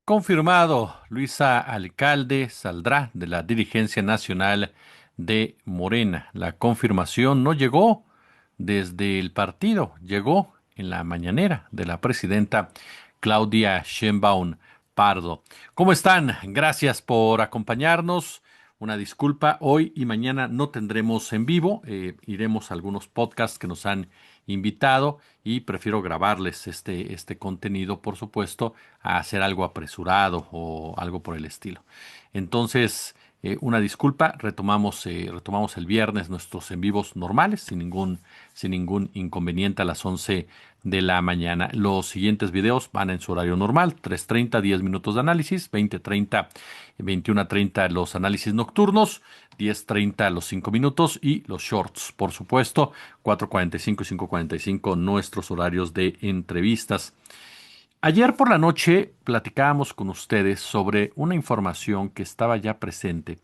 Confirmado, Luisa Alcalde saldrá de la dirigencia nacional de Morena. La confirmación no llegó desde el partido, llegó en la mañanera de la presidenta Claudia Sheinbaum Pardo. ¿Cómo están? Gracias por acompañarnos. Una disculpa, hoy y mañana no tendremos en vivo, iremos a algunos podcasts que nos han invitado y prefiero grabarles este contenido, por supuesto, a hacer algo apresurado o algo por el estilo. Entonces, una disculpa, retomamos el viernes nuestros en vivos normales, sin ningún inconveniente a las 11 de la mañana. Los siguientes videos van en su horario normal, 3:30, 10 minutos de análisis, 20:30, 21:30 los análisis nocturnos, 10:30 los 5 minutos y los shorts, por supuesto, 4:45 y 5:45 nuestros horarios de entrevistas. Ayer por la noche platicábamos con ustedes sobre una información que estaba ya presente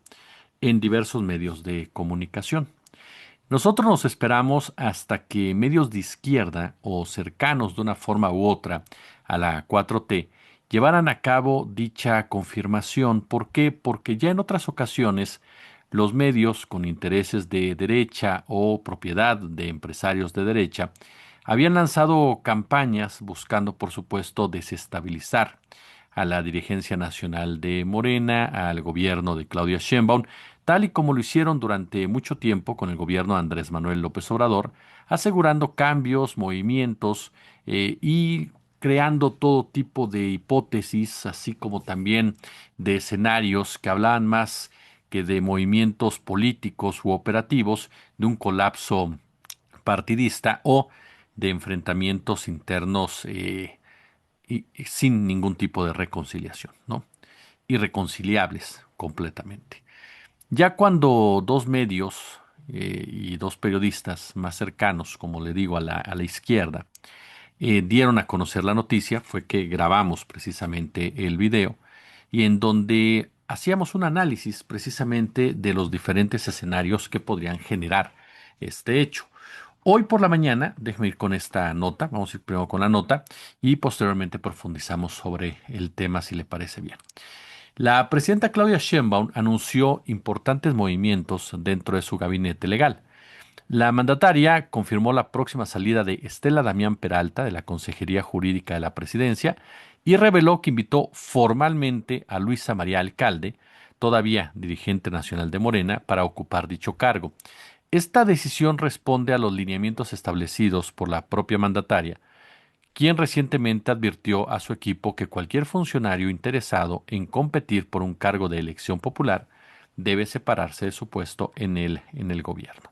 en diversos medios de comunicación. Nosotros nos esperamos hasta que medios de izquierda o cercanos de una forma u otra a la 4T llevaran a cabo dicha confirmación. ¿Por qué? Porque ya en otras ocasiones los medios con intereses de derecha o propiedad de empresarios de derecha habían lanzado campañas buscando, por supuesto, desestabilizar a la dirigencia nacional de Morena, al gobierno de Claudia Sheinbaum, tal y como lo hicieron durante mucho tiempo con el gobierno de Andrés Manuel López Obrador, asegurando cambios, movimientos y creando todo tipo de hipótesis, así como también de escenarios que hablaban más que de movimientos políticos u operativos, de un colapso partidista o de enfrentamientos internos y sin ningún tipo de reconciliación, ¿no? Irreconciliables completamente. Ya cuando dos medios y dos periodistas más cercanos, como le digo, a la izquierda, dieron a conocer la noticia, fue que grabamos precisamente el video y en donde hacíamos un análisis precisamente de los diferentes escenarios que podrían generar este hecho. Hoy por la mañana, déjeme ir con esta nota, vamos a ir primero con la nota y posteriormente profundizamos sobre el tema si le parece bien. La presidenta Claudia Sheinbaum anunció importantes movimientos dentro de su gabinete legal. La mandataria confirmó la próxima salida de Estela Damián Peralta de la Consejería Jurídica de la Presidencia y reveló que invitó formalmente a Luisa María Alcalde, todavía dirigente nacional de Morena, para ocupar dicho cargo. Esta decisión responde a los lineamientos establecidos por la propia mandataria, quien recientemente advirtió a su equipo que cualquier funcionario interesado en competir por un cargo de elección popular debe separarse de su puesto en el gobierno.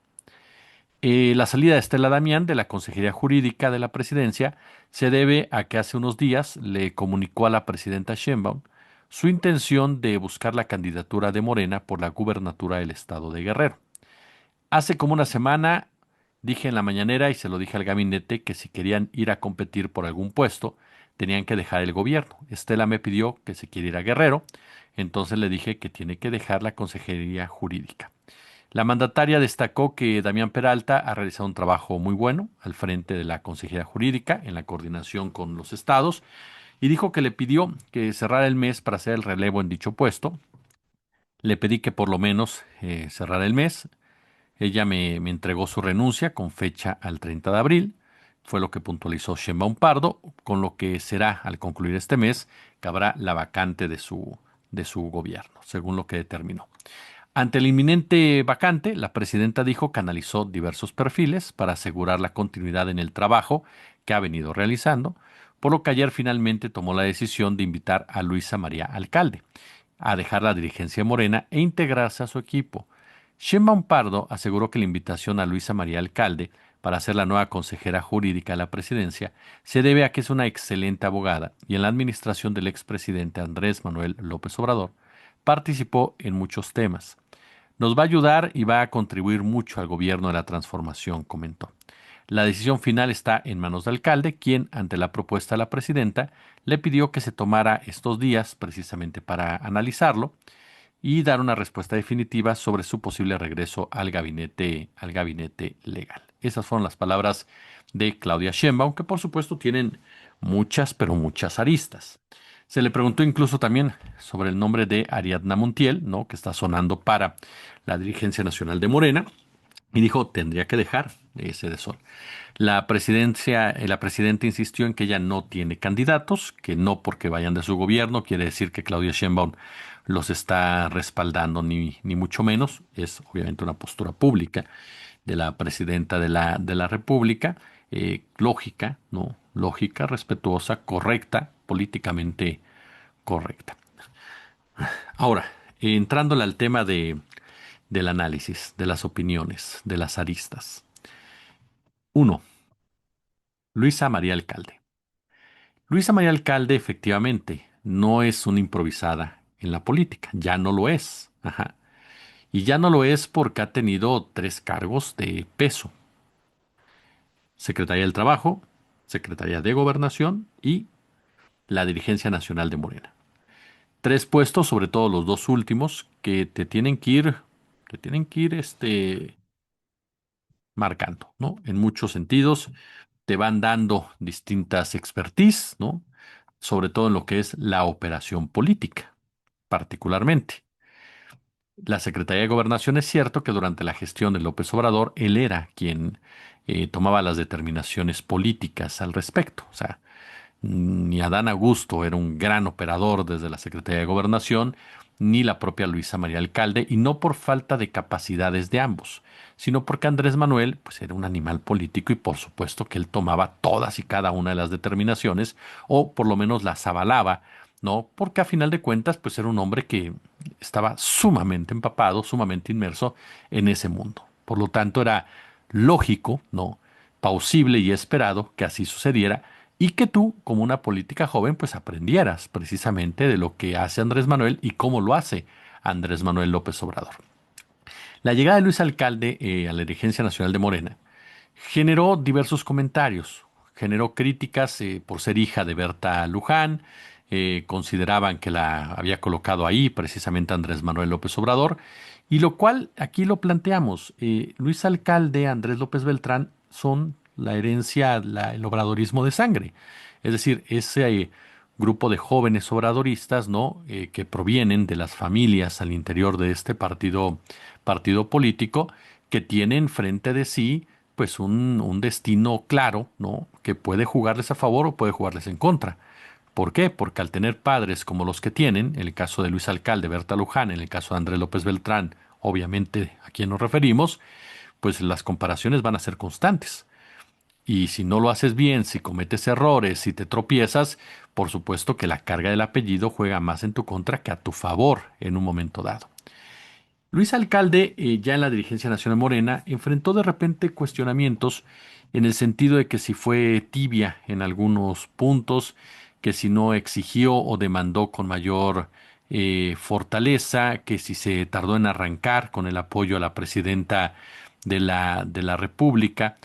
La salida de Estela Damián de la Consejería Jurídica de la Presidencia se debe a que hace unos días le comunicó a la presidenta Sheinbaum su intención de buscar la candidatura de Morena por la gubernatura del estado de Guerrero. Hace como una semana dije en la mañanera y se lo dije al gabinete que si querían ir a competir por algún puesto, tenían que dejar el gobierno. Estela me pidió que se quiera ir a Guerrero, entonces le dije que tiene que dejar la Consejería Jurídica. La mandataria destacó que Damián Peralta ha realizado un trabajo muy bueno al frente de la Consejería Jurídica en la coordinación con los estados y dijo que le pidió que cerrara el mes para hacer el relevo en dicho puesto. Le pedí que por lo menos cerrara el mes. Ella me entregó su renuncia con fecha al 30 de abril. Fue lo que puntualizó Sheinbaum Pardo, con lo que será al concluir este mes que habrá la vacante de su gobierno, según lo que determinó. Ante el inminente vacante, la presidenta dijo que analizó diversos perfiles para asegurar la continuidad en el trabajo que ha venido realizando, por lo que ayer finalmente tomó la decisión de invitar a Luisa María Alcalde a dejar la dirigencia morena e integrarse a su equipo. Sheinbaum Pardo aseguró que la invitación a Luisa María Alcalde para ser la nueva consejera jurídica de la presidencia se debe a que es una excelente abogada y en la administración del expresidente Andrés Manuel López Obrador participó en muchos temas. Nos va a ayudar y va a contribuir mucho al gobierno de la transformación, comentó. La decisión final está en manos del alcalde, quien, ante la propuesta de la presidenta, le pidió que se tomara estos días precisamente para analizarlo y dar una respuesta definitiva sobre su posible regreso al gabinete legal. Esas fueron las palabras de Claudia Sheinbaum, que por supuesto tienen muchas, pero muchas aristas. Se le preguntó incluso también sobre el nombre de Ariadna Montiel, ¿no? Que está sonando para la dirigencia nacional de Morena, y dijo, tendría que dejar ese desorden. La presidenta insistió en que ella no tiene candidatos, que no porque vayan de su gobierno quiere decir que Claudia Sheinbaum los está respaldando, ni mucho menos. Es obviamente una postura pública de la presidenta de la República, lógica, ¿no? Lógica, respetuosa, correcta, políticamente correcta. Ahora, entrándole al tema del análisis, de las opiniones, de las aristas. Uno, Luisa María Alcalde. Luisa María Alcalde efectivamente no es una improvisada en la política, ya no lo es. Ajá. Y ya no lo es porque ha tenido tres cargos de peso: Secretaría del Trabajo, Secretaría de Gobernación y la Dirigencia Nacional de Morena. Tres puestos, sobre todo los dos últimos, que te tienen que ir marcando, ¿no? En muchos sentidos, te van dando distintas expertise, ¿no? Sobre todo en lo que es la operación política, particularmente. La Secretaría de Gobernación, es cierto que durante la gestión de López Obrador, él era quien tomaba las determinaciones políticas al respecto. O sea, ni Adán Augusto era un gran operador desde la Secretaría de Gobernación, ni la propia Luisa María Alcalde, y no por falta de capacidades de ambos, sino porque Andrés Manuel pues era un animal político y por supuesto que él tomaba todas y cada una de las determinaciones, o por lo menos las avalaba, ¿no? Porque a final de cuentas pues era un hombre que estaba sumamente empapado, sumamente inmerso en ese mundo. Por lo tanto era lógico, ¿no? Plausible y esperado que así sucediera, y que tú, como una política joven, pues aprendieras precisamente de lo que hace Andrés Manuel y cómo lo hace Andrés Manuel López Obrador. La llegada de Luis Alcalde a la dirigencia nacional de Morena generó diversos comentarios, generó críticas por ser hija de Berta Luján, consideraban que la había colocado ahí precisamente Andrés Manuel López Obrador, y lo cual aquí lo planteamos. Luis Alcalde, Andrés López Beltrán son la herencia, el obradorismo de sangre. Es decir, ese grupo de jóvenes obradoristas, ¿no? Que provienen de las familias al interior de este partido político, que tienen frente de sí pues un destino claro, ¿no? Que puede jugarles a favor o puede jugarles en contra. ¿Por qué? Porque al tener padres como los que tienen, en el caso de Luis Alcalde, Berta Luján, en el caso de Andrés López Beltrán, obviamente a quien nos referimos, pues las comparaciones van a ser constantes. Y si no lo haces bien, si cometes errores, si te tropiezas, por supuesto que la carga del apellido juega más en tu contra que a tu favor en un momento dado. Luis Alcalde, ya en la dirigencia nacional Morena, enfrentó de repente cuestionamientos en el sentido de que si fue tibia en algunos puntos, que si no exigió o demandó con mayor fortaleza, que si se tardó en arrancar con el apoyo a la presidenta de la República.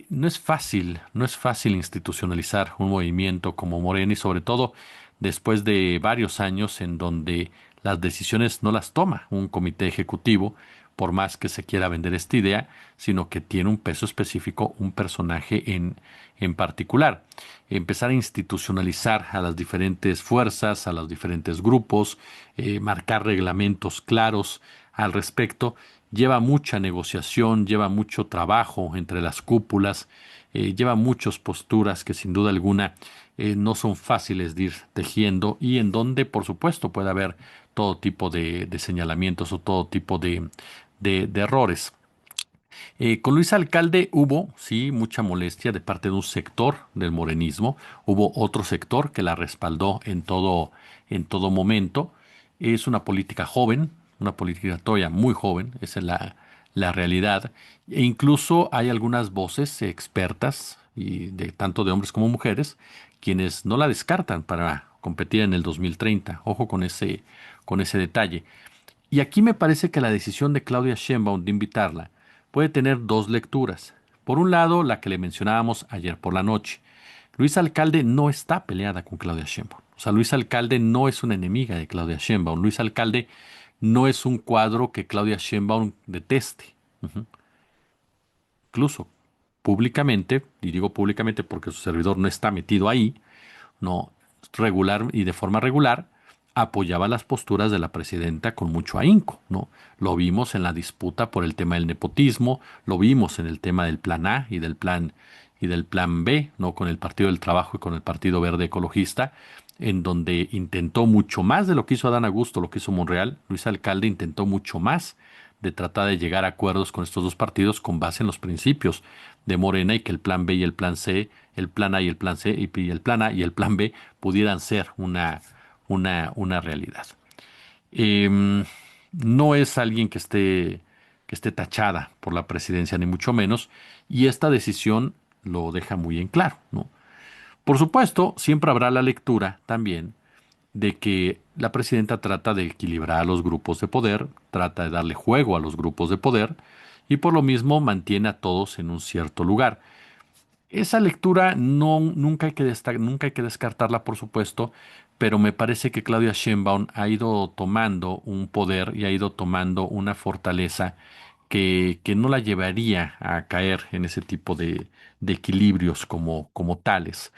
No es fácil, no es fácil institucionalizar un movimiento como Morena, y sobre todo después de varios años en donde las decisiones no las toma un comité ejecutivo, por más que se quiera vender esta idea, sino que tiene un peso específico, un personaje en particular. Empezar a institucionalizar a las diferentes fuerzas, a los diferentes grupos, marcar reglamentos claros al respecto, lleva mucha negociación, lleva mucho trabajo entre las cúpulas, lleva muchas posturas que sin duda alguna no son fáciles de ir tejiendo, y en donde por supuesto puede haber todo tipo de señalamientos o todo tipo de errores. Con Luis Alcalde hubo, sí, mucha molestia de parte de un sector del morenismo. Hubo otro sector que la respaldó en todo momento. Es una política joven, una política todavía muy joven, esa es la realidad. E incluso hay algunas voces expertas, y de tanto de hombres como mujeres, quienes no la descartan para competir en el 2030. Ojo con ese detalle. Y aquí me parece que la decisión de Claudia Sheinbaum de invitarla puede tener dos lecturas. Por un lado, la que le mencionábamos ayer por la noche. Luis Alcalde no está peleada con Claudia Sheinbaum. O sea, Luis Alcalde no es una enemiga de Claudia Sheinbaum. Luis Alcalde no es un cuadro que Claudia Sheinbaum deteste. Ujú. Incluso públicamente, y digo públicamente porque su servidor no está metido ahí, no, regular y de forma regular apoyaba las posturas de la presidenta con mucho ahínco, ¿no? Lo vimos en la disputa por el tema del nepotismo, lo vimos en el tema del plan A y del plan B, ¿no? Con el Partido del Trabajo y con el Partido Verde Ecologista, en donde intentó mucho más de lo que hizo Adán Augusto, lo que hizo Monreal. Luis Alcalde intentó mucho más de tratar de llegar a acuerdos con estos dos partidos con base en los principios de Morena y que el plan B y el plan C, el plan A y el plan C y el plan A y el plan B pudieran ser una realidad. Eh, no es alguien que esté tachada por la presidencia, ni mucho menos, y esta decisión lo deja muy en claro, ¿no? Por supuesto, siempre habrá la lectura también de que la presidenta trata de equilibrar a los grupos de poder, trata de darle juego a los grupos de poder, y por lo mismo mantiene a todos en un cierto lugar. Esa lectura nunca hay que descartarla, por supuesto, pero me parece que Claudia Sheinbaum ha ido tomando un poder y ha ido tomando una fortaleza que no la llevaría a caer en ese tipo de equilibrios como tales,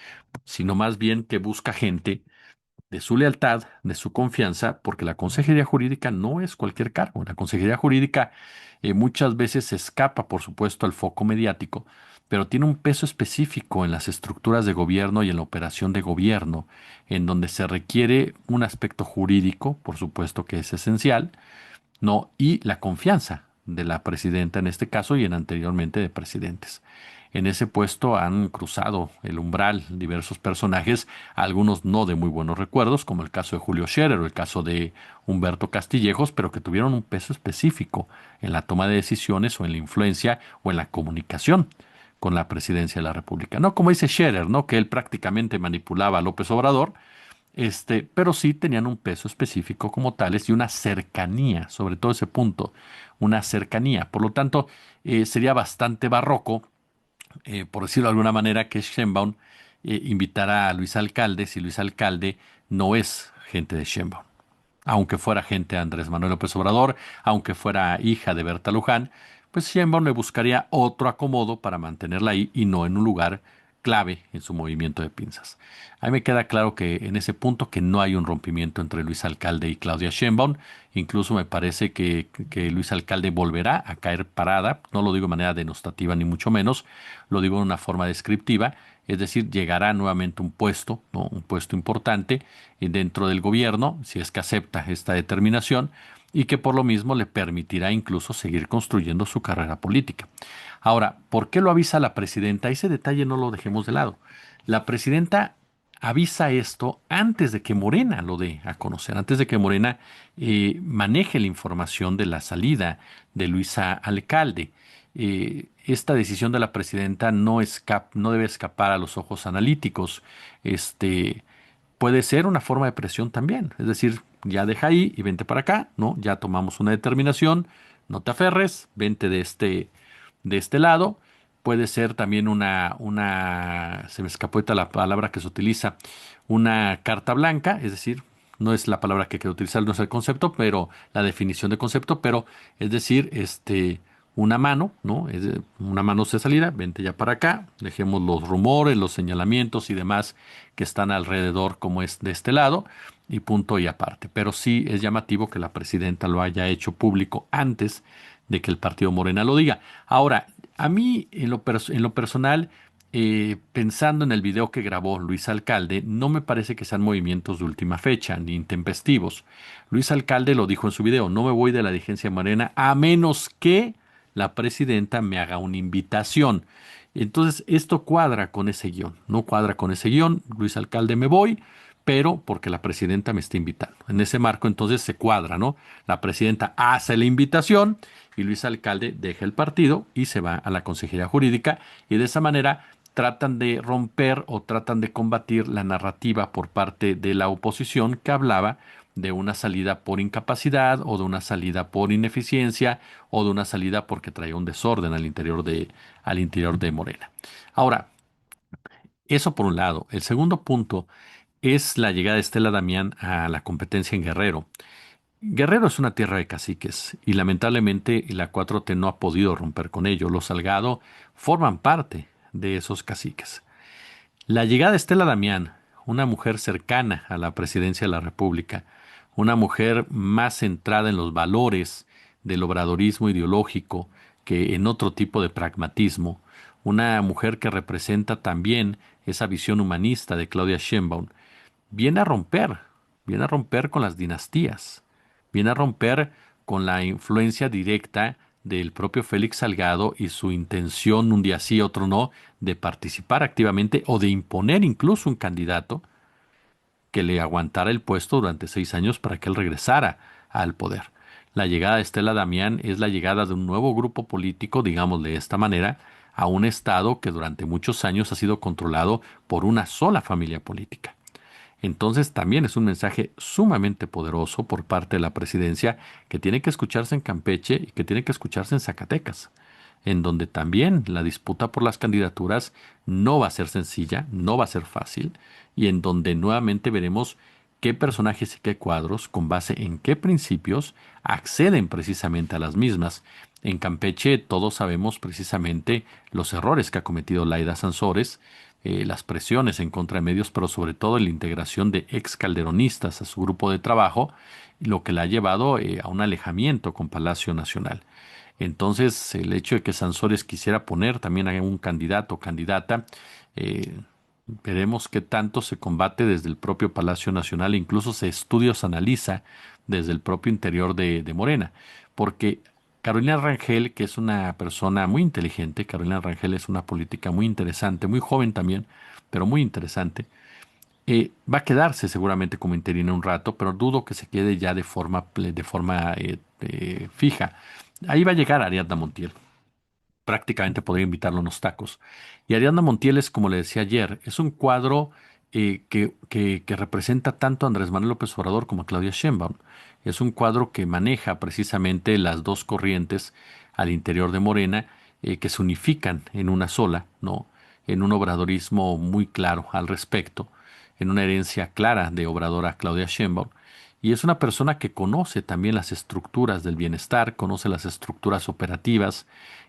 sino más bien que busca gente de su lealtad, de su confianza, porque la consejería jurídica no es cualquier cargo. La consejería jurídica muchas veces se escapa, por supuesto, al foco mediático, pero tiene un peso específico en las estructuras de gobierno y en la operación de gobierno, en donde se requiere un aspecto jurídico, por supuesto que es esencial, ¿no? Y la confianza de la presidenta en este caso y en anteriormente de presidentes. En ese puesto han cruzado el umbral diversos personajes, algunos no de muy buenos recuerdos, como el caso de Julio Scherer o el caso de Humberto Castillejos, pero que tuvieron un peso específico en la toma de decisiones o en la influencia o en la comunicación con la presidencia de la República. No como dice Scherer, ¿no? Que él prácticamente manipulaba a López Obrador, pero sí tenían un peso específico como tales y una cercanía, sobre todo ese punto, una cercanía. Por lo tanto, sería bastante barroco, por decirlo de alguna manera, que Sheinbaum invitara a Luis Alcalde si Luis Alcalde no es gente de Sheinbaum. Aunque fuera gente de Andrés Manuel López Obrador, aunque fuera hija de Berta Luján, pues Sheinbaum le buscaría otro acomodo para mantenerla ahí y no en un lugar clave en su movimiento de pinzas. A mí me queda claro que en ese punto que no hay un rompimiento entre Luis Alcalde y Claudia Sheinbaum. Incluso me parece que Luis Alcalde volverá a caer parada, no lo digo de manera denostativa ni mucho menos, lo digo de una forma descriptiva, es decir, llegará nuevamente un puesto, ¿no? Un puesto importante dentro del gobierno, si es que acepta esta determinación, y que por lo mismo le permitirá incluso seguir construyendo su carrera política. Ahora, ¿por qué lo avisa la presidenta? Ese detalle no lo dejemos de lado. La presidenta avisa esto antes de que Morena lo dé a conocer, antes de que Morena maneje la información de la salida de Luisa Alcalde. Esta decisión de la presidenta no debe escapar a los ojos analíticos. Este, puede ser una forma de presión también. Es decir, ya deja ahí y vente para acá, ¿no? Ya tomamos una determinación, no te aferres, vente de este lado. Puede ser también se me escapó ahorita la palabra que se utiliza, una carta blanca, es decir, no es la palabra que quiero utilizar, no es el concepto, pero la definición de concepto, pero es decir, una mano, ¿no? Una mano de salida, vente ya para acá, dejemos los rumores, los señalamientos y demás que están alrededor como es de este lado y punto y aparte. Pero sí es llamativo que la presidenta lo haya hecho público antes de que el partido Morena lo diga. Ahora, a mí en lo personal, pensando en el video que grabó Luis Alcalde, no me parece que sean movimientos de última fecha ni intempestivos. Luis Alcalde lo dijo en su video, no me voy de la dirigencia Morena a menos que la presidenta me haga una invitación. Entonces, esto cuadra con ese guión, no cuadra con ese guión, Luis Alcalde me voy, pero porque la presidenta me está invitando. En ese marco entonces se cuadra, ¿no? La presidenta hace la invitación y Luis Alcalde deja el partido y se va a la Consejería Jurídica y de esa manera tratan de romper o tratan de combatir la narrativa por parte de la oposición que hablaba de una salida por incapacidad o de una salida por ineficiencia o de una salida porque traía un desorden al interior de Morena. Ahora, eso por un lado. El segundo punto es la llegada de Estela Damián a la competencia en Guerrero. Guerrero es una tierra de caciques y lamentablemente la 4T no ha podido romper con ello. Los Salgado forman parte de esos caciques. La llegada de Estela Damián una mujer cercana a la presidencia de la República, una mujer más centrada en los valores del obradorismo ideológico que en otro tipo de pragmatismo, una mujer que representa también esa visión humanista de Claudia Sheinbaum, viene a romper, viene a romper con las dinastías, viene a romper con la influencia directa del propio Félix Salgado y su intención, un día sí, otro no, de participar activamente o de imponer incluso un candidato que le aguantara el puesto durante 6 años para que él regresara al poder. La llegada de Estela Damián es la llegada de un nuevo grupo político, digamos de esta manera, a un estado que durante muchos años ha sido controlado por una sola familia política. Entonces también es un mensaje sumamente poderoso por parte de la presidencia que tiene que escucharse en Campeche y que tiene que escucharse en Zacatecas, en donde también la disputa por las candidaturas no va a ser sencilla, no va a ser fácil, y en donde nuevamente veremos qué personajes y qué cuadros, con base en qué principios, acceden precisamente a las mismas. En Campeche todos sabemos precisamente los errores que ha cometido Laida Sansores, las presiones en contra de medios, pero sobre todo la integración de ex calderonistas a su grupo de trabajo, lo que la ha llevado a un alejamiento con Palacio Nacional. Entonces, el hecho de que Sansores quisiera poner también a un candidato o candidata, eh, veremos qué tanto se combate desde el propio Palacio Nacional, e incluso se estudia o se analiza desde el propio interior de Morena, porque Carolina Rangel, que es una persona muy inteligente, Carolina Rangel es una política muy interesante, muy joven también, pero muy interesante, va a quedarse seguramente como interina un rato, pero dudo que se quede ya de forma fija. Ahí va a llegar Ariadna Montiel. Prácticamente podría invitarlo a unos tacos. Y Ariadna Montiel es, como le decía ayer, es un cuadro que representa tanto a Andrés Manuel López Obrador como a Claudia Sheinbaum. Es un cuadro que maneja precisamente las dos corrientes al interior de Morena, que se unifican en una sola, ¿no? En un obradorismo muy claro al respecto, en una herencia clara de Obrador a Claudia Sheinbaum. Y es una persona que conoce también las estructuras del bienestar, conoce las estructuras operativas,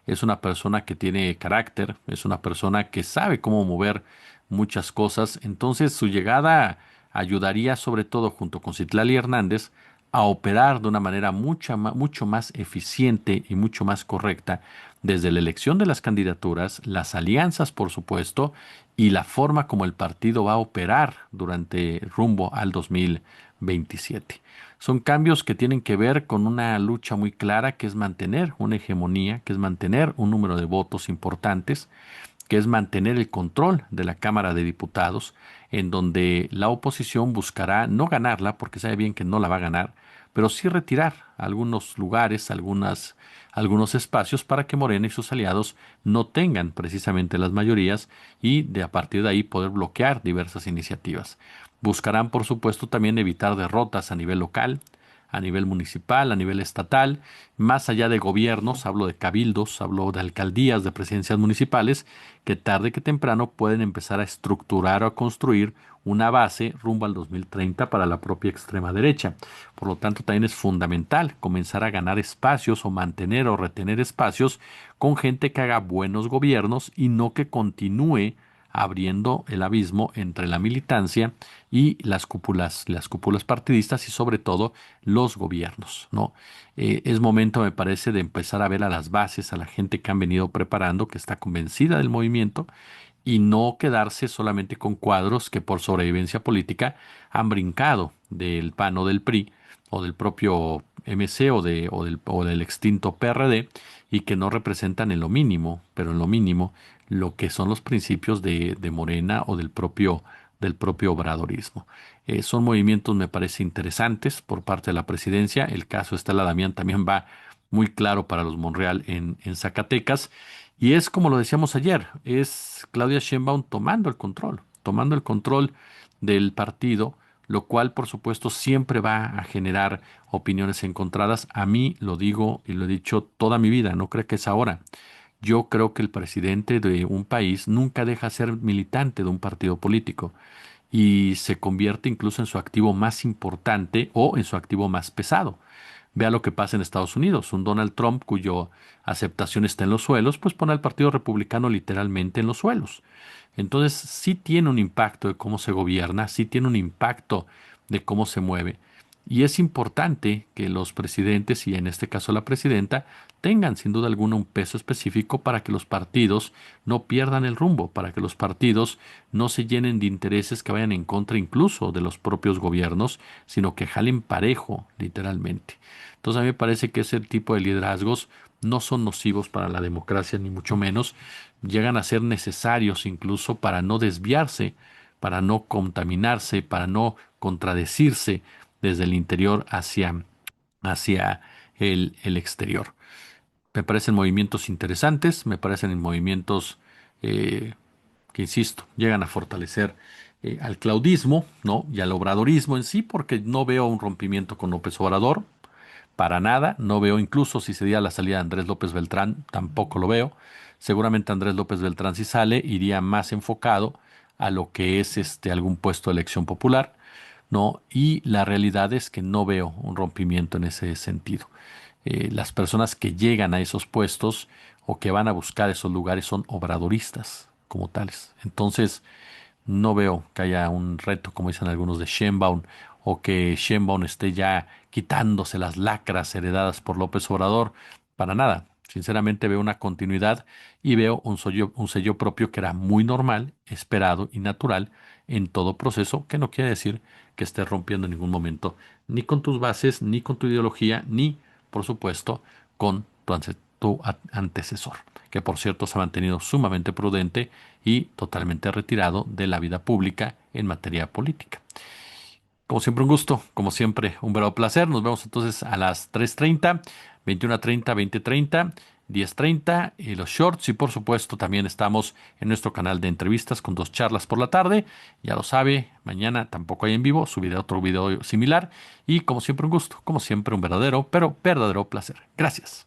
es una persona que tiene carácter, es una persona que sabe cómo mover muchas cosas. Entonces su llegada ayudaría sobre todo junto con Citlali Hernández a operar de una manera mucho más eficiente y mucho más correcta desde la elección de las candidaturas, las alianzas, por supuesto, y la forma como el partido va a operar durante rumbo al 2027. Son cambios que tienen que ver con una lucha muy clara, que es mantener una hegemonía, que es mantener un número de votos importantes, que es mantener el control de la Cámara de Diputados, en donde la oposición buscará no ganarla, porque sabe bien que no la va a ganar, pero sí retirar algunos lugares, algunos espacios para que Morena y sus aliados no tengan precisamente las mayorías y a partir de ahí poder bloquear diversas iniciativas. Buscarán, por supuesto, también evitar derrotas a nivel local, a nivel municipal, a nivel estatal, más allá de gobiernos, hablo de cabildos, hablo de alcaldías, de presidencias municipales, que tarde que temprano pueden empezar a estructurar o a construir una base rumbo al 2030 para la propia extrema derecha. Por lo tanto, también es fundamental comenzar a ganar espacios o mantener o retener espacios con gente que haga buenos gobiernos y no que continúe abriendo el abismo entre la militancia y las cúpulas partidistas y sobre todo los gobiernos, ¿no? Es momento, me parece, de empezar a ver a las bases, a la gente que han venido preparando, que está convencida del movimiento y no quedarse solamente con cuadros que por sobrevivencia política han brincado del PAN o del PRI o del propio MC o del extinto PRD y que no representan en lo mínimo, pero en lo mínimo, lo que son los principios de Morena o del propio obradorismo. Son movimientos, me parece, interesantes por parte de la presidencia. El caso Estela Damián también va muy claro para los Monreal en Zacatecas. Y es como lo decíamos ayer, es Claudia Sheinbaum tomando el control del partido, lo cual por supuesto siempre va a generar opiniones encontradas. A mí lo digo y lo he dicho toda mi vida, no creo que es ahora. Yo creo que el presidente de un país nunca deja de ser militante de un partido político y se convierte incluso en su activo más importante o en su activo más pesado. Vea lo que pasa en Estados Unidos. Un Donald Trump cuyo aceptación está en los suelos, pues pone al Partido Republicano literalmente en los suelos. Entonces sí tiene un impacto de cómo se gobierna, sí tiene un impacto de cómo se mueve. Y es importante que los presidentes, y en este caso la presidenta, tengan sin duda alguna un peso específico para que los partidos no pierdan el rumbo, para que los partidos no se llenen de intereses que vayan en contra incluso de los propios gobiernos, sino que jalen parejo, literalmente. Entonces a mí me parece que ese tipo de liderazgos no son nocivos para la democracia, ni mucho menos, llegan a ser necesarios incluso para no desviarse, para no contaminarse, para no contradecirse desde el interior hacia el exterior. Me parecen movimientos interesantes, me parecen movimientos eh, que, insisto, llegan a fortalecer al claudismo, ¿no? Y al obradorismo en sí, porque no veo un rompimiento con López Obrador, para nada, no veo, incluso si se diera la salida de Andrés López Beltrán, tampoco lo veo. Seguramente Andrés López Beltrán, si sale, iría más enfocado a lo que es algún puesto de elección popular, ¿no? Y la realidad es que no veo un rompimiento en ese sentido. Las personas que llegan a esos puestos o que van a buscar esos lugares son obradoristas como tales. Entonces, no veo que haya un reto, como dicen algunos, de Sheinbaum, o que Sheinbaum esté ya quitándose las lacras heredadas por López Obrador. Para nada. Sinceramente veo una continuidad y veo un sello propio que era muy normal, esperado y natural en todo proceso, que no quiere decir que estés rompiendo en ningún momento ni con tus bases, ni con tu ideología, ni, por supuesto, con tu antecesor, que por cierto se ha mantenido sumamente prudente y totalmente retirado de la vida pública en materia política. Como siempre, un gusto, como siempre, un verdadero placer. Nos vemos entonces a las 3:30, 21:30, 20:30, 10:30 y los shorts. Y por supuesto, también estamos en nuestro canal de entrevistas con 2 charlas por la tarde. Ya lo sabe, mañana tampoco hay en vivo, subiré otro video similar. Y como siempre, un gusto, como siempre, un verdadero, pero verdadero placer. Gracias.